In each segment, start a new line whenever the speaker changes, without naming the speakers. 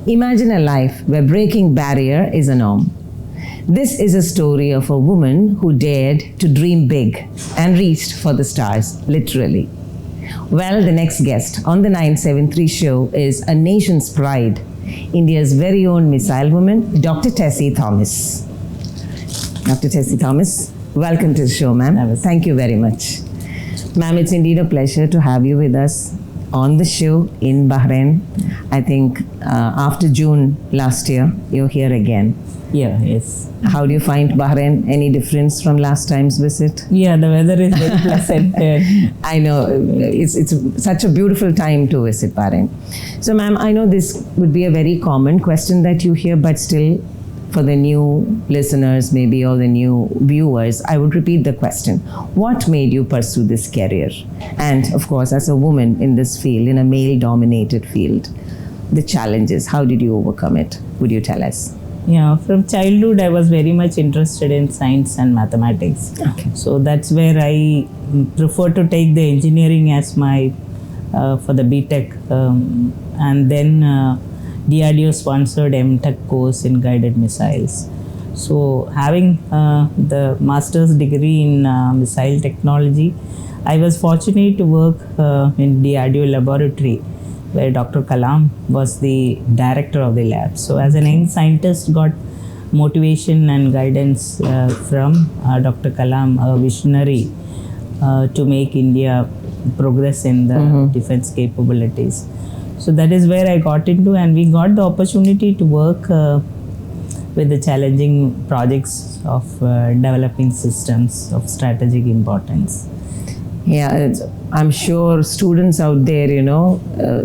Imagine a life where breaking barrier is a norm. This is a story of a woman who dared to dream big and reached for the stars, literally. Well, the next guest on the 973 show is a nation's pride, India's very own missile woman, Dr. Tessy Thomas. Dr. Tessy Thomas, welcome to the show, ma'am. Thank you very much. Ma'am, it's indeed a pleasure to have you with us on the show in Bahrain. I think after June last year, you're here again.
Yeah, yes.
How do you find Bahrain? Any difference from last time's visit?
Yeah, the weather is very pleasant here.
I know, it's such a beautiful time to visit Bahrain. So ma'am, I know this would be a very common question that you hear, but still for the new listeners maybe or the new viewers, I would repeat the question. What made you pursue this career? And of course, as a woman in this field, in a male-dominated field, the challenges, how did you overcome it? Would you tell us?
Yeah, from childhood I was very much interested in science and mathematics.
Okay.
So that's where I prefer to take the engineering as my, for the BTech. And then DRDO sponsored MTech course in guided missiles. So having the master's degree in missile technology, I was fortunate to work in DRDO laboratory, where Dr. Kalam was the director of the lab. So as an young scientist, got motivation and guidance from Dr. Kalam, a visionary, to make India progress in the defense capabilities. So that is where I got into, and we got the opportunity to work with the challenging projects of developing systems of strategic importance.
Yeah, I'm sure students out there,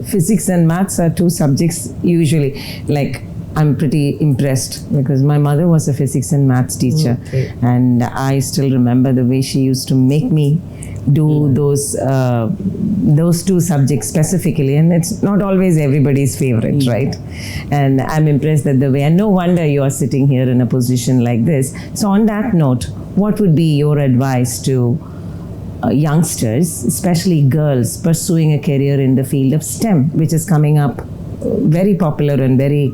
physics and maths are two subjects usually. Like, I'm pretty impressed because my mother was a physics and maths teacher, and I still remember the way she used to make me do those two subjects specifically, and it's not always everybody's favorite, right? And I'm impressed that the way, and no wonder you are sitting here in a position like this. So on that note, what would be your advice to youngsters, especially girls, pursuing a career in the field of STEM, which is coming up very popular and very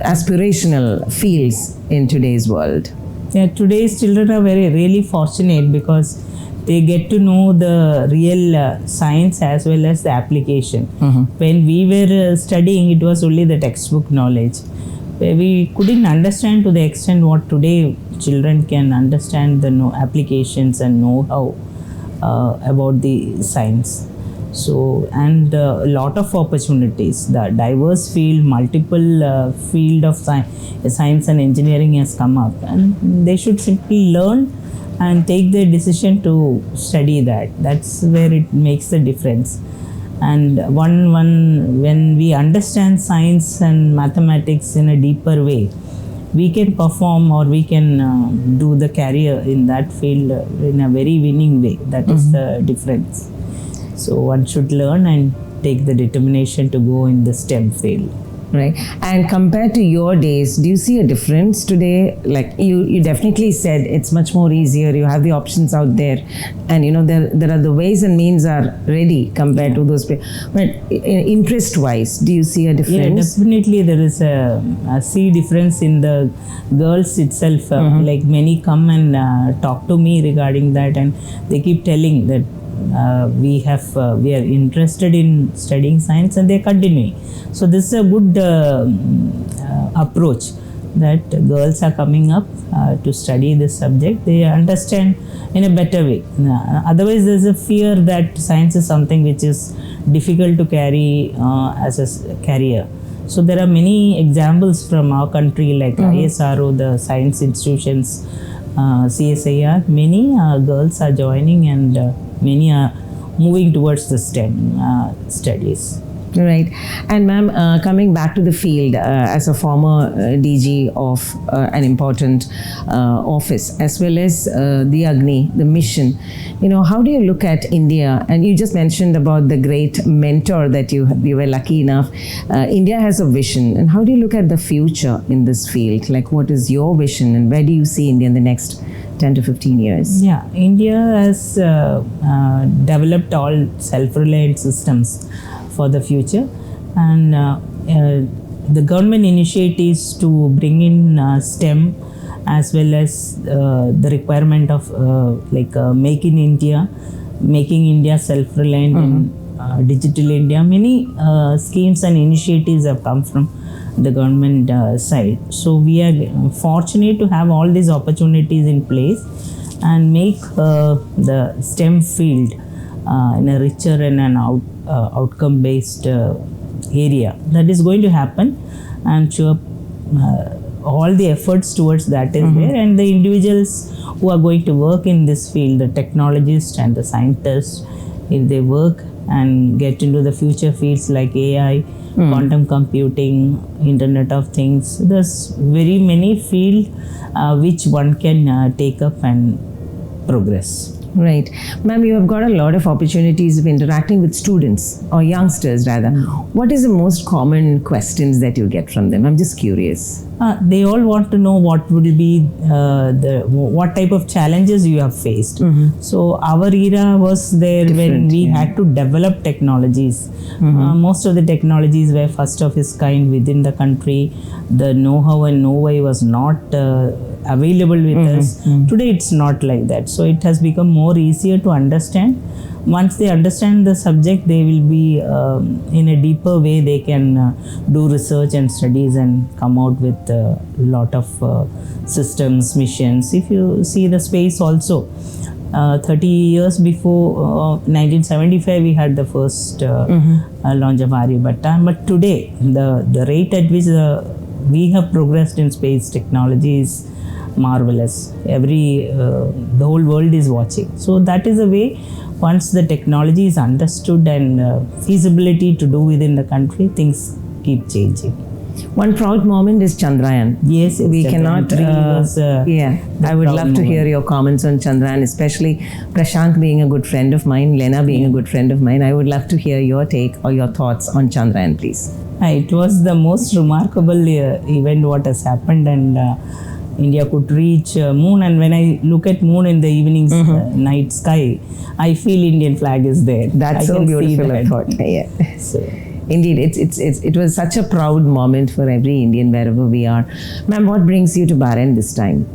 aspirational fields in today's world?
Yeah, today's children are really fortunate because they get to know the real science as well as the application. When we were studying, it was only the textbook knowledge. We couldn't understand to the extent what today children can understand the applications and know-how about the science. So, and a lot of opportunities, the diverse field, multiple field of science and engineering has come up, and they should simply learn and take the decision to study that. That's where it makes the difference. And when we understand science and mathematics in a deeper way, we can perform or we can do the career in that field in a very winning way. That is the difference. So one should learn and take the determination to go in the STEM field.
Right. And compared to your days, do you see a difference today? Like you definitely said it's much more easier. You have the options out there, and there are the ways and means are ready compared to those. But interest-wise, do you see a difference?
Yeah, definitely there is a see difference in the girls itself. Like many come and talk to me regarding that, and they keep telling that we are interested in studying science, and they're continuing. So this is a good approach that girls are coming up to study this subject. They understand in a better way. Otherwise, there's a fear that science is something which is difficult to carry as a career. So there are many examples from our country like ISRO, the science institutions, CSIR. Many girls are joining, and many are moving towards the STEM studies.
Right. And ma'am, coming back to the field, as a former DG of an important office, as well as the Agni, the mission, how do you look at India? And you just mentioned about the great mentor that you were lucky enough. India has a vision. And how do you look at the future in this field? Like, what is your vision, and where do you see India in the next 10 to 15 years?
Yeah, India has developed all self-reliant systems for the future, And the government initiatives to bring in STEM, as well as the requirement of making India self-reliant in digital India. Many schemes and initiatives have come from the government side. So we are fortunate to have all these opportunities in place and make the STEM field in a richer and an outcome-based area. That is going to happen. I'm sure all the efforts towards that is there, and the individuals who are going to work in this field, the technologists and the scientists, if they work and get into the future fields like AI, quantum computing, Internet of Things, there's very many fields which one can take up and progress.
Right. Ma'am, you have got a lot of opportunities of interacting with students or youngsters rather. What is the most common questions that you get from them? I'm just curious.
They all want to know what would be what type of challenges you have faced. So our era was there when we had to develop technologies. Most of the technologies were first of its kind within the country. The know-how and know-why was not available with us. Today it's not like that. So it has become more easier to understand. Once they understand the subject, they will be in a deeper way, they can do research and studies and come out with a lot of systems, missions. If you see the space also, 30 years before 1975 we had the first launch of Aryabhatta, but today the rate at which we have progressed in space technology is marvelous. The whole world is watching. So that is a way. Once the technology is understood and feasibility to do within the country, things keep changing.
One proud moment is Chandrayaan.
Yes,
we cannot. I would love to hear your comments on Chandrayaan, especially Prashanth being a good friend of mine, Lena being a good friend of mine. I would love to hear your take or your thoughts on Chandrayaan, please.
It was the most remarkable event what has happened, and India could reach moon, and when I look at moon in the evenings, night sky, I feel Indian flag is there.
That's so beautiful a thought. Yeah. So. Indeed, it was such a proud moment for every Indian wherever we are. Ma'am, what brings you to Bahrain this time?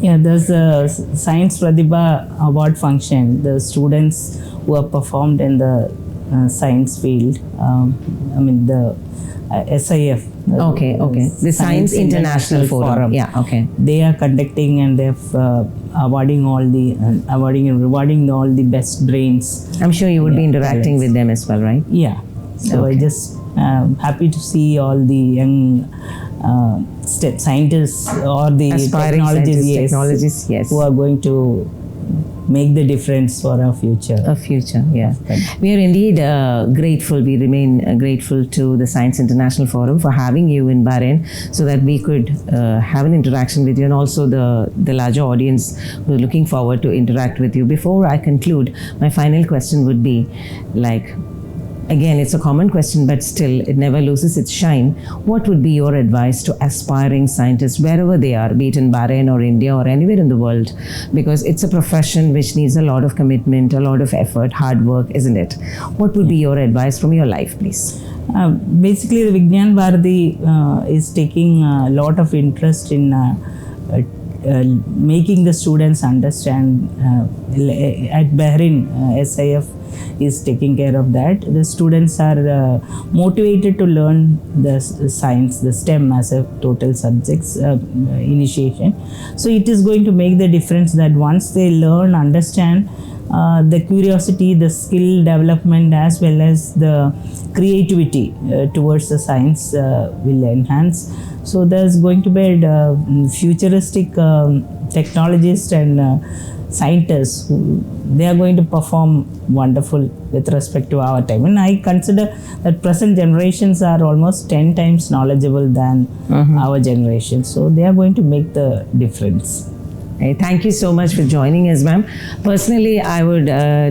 Yeah, there's a Science Pratibha Award function. The students who have performed in the science field, the SIF.
Okay. The Science International Forum. Yeah, okay.
They are conducting, and they're awarding and rewarding all the best brains.
I'm sure you would be interacting with them as well, right?
Yeah. So I just happy to see all the young scientists or the
aspiring technologists, yes,
who are going to make the difference for our future.
Yeah. We are indeed grateful. We remain grateful to the Science International Forum for having you in Bahrain, so that we could have an interaction with you, and also the larger audience who are looking forward to interact with you. Before I conclude, my final question would be again, it's a common question, but still it never loses its shine. What would be your advice to aspiring scientists wherever they are, be it in Bahrain or India or anywhere in the world? Because it's a profession which needs a lot of commitment, a lot of effort, hard work, isn't it? What would be your advice from your life, please?
Basically, the Vigyan Bharati is taking a lot of interest in making the students understand. At Bahrain, SIF is taking care of that. The students are motivated to learn the science, the STEM as a total subjects initiation. So it is going to make the difference that once they learn, understand, the curiosity, the skill development, as well as the creativity towards the science will enhance. So there's going to be futuristic technologists and scientists. They are going to perform wonderful with respect to our time. And I consider that present generations are almost 10 times knowledgeable than our generation. So they are going to make the difference.
Thank you so much for joining us, ma'am. Personally, I would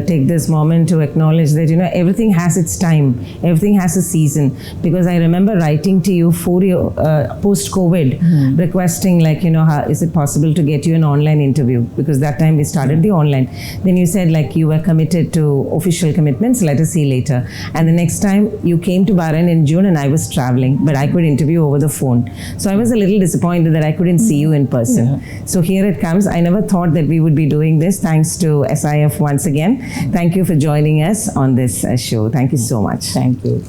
take this moment to acknowledge that, everything has its time, everything has a season. Because I remember writing to you post-COVID, requesting how is it possible to get you an online interview? Because that time we started the online. Then you said you were committed to official commitments, let us see later. And the next time you came to Bahrain in June and I was traveling, but I could interview over the phone. So I was a little disappointed that I couldn't see you in person. Yeah. So here it comes. I never thought that we would be doing this. Thanks to SIF once again. Thank you for joining us on this show. Thank you so much.
Thank you.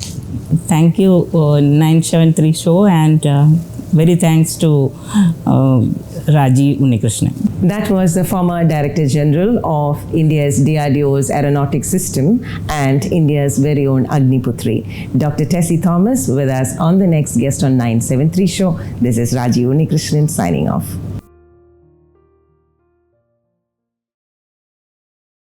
Thank you, 973 show, and very thanks to Raji Unikrishnan.
That was the former Director General of India's DRDO's Aeronautics System and India's very own Agniputri, Dr. Tessy Thomas, with us on the next guest on 973 show. This is Raji Unikrishnan signing off.